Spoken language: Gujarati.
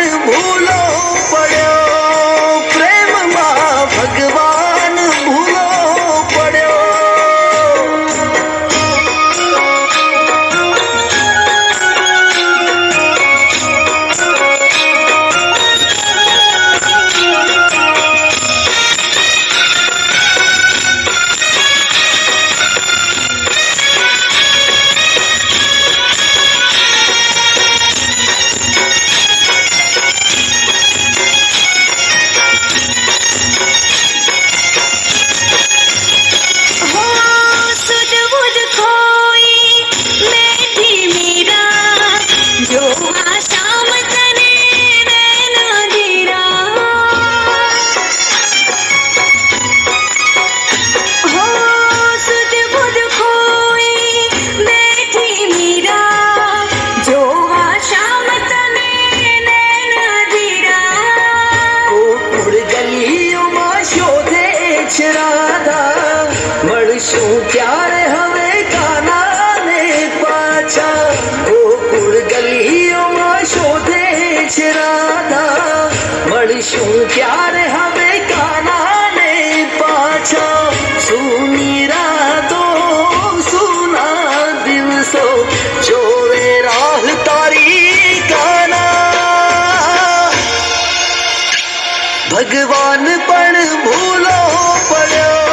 પણ ભૂલો પડ્યો, પ્રેમમાં ભગવાન ભૂલો પડ્યો. મળશું ત્યારે હવે કાનાને પાછા, ગોકુળ ગલીઓમાં શોધે છે રાધા. મળશું ત્યારે હવે કાનાને પાછા, સૂની રાતો સૂના દિવસો જોવે રાહ તારી કાના. ભગવાન પણ ભૂલો પડ્યો,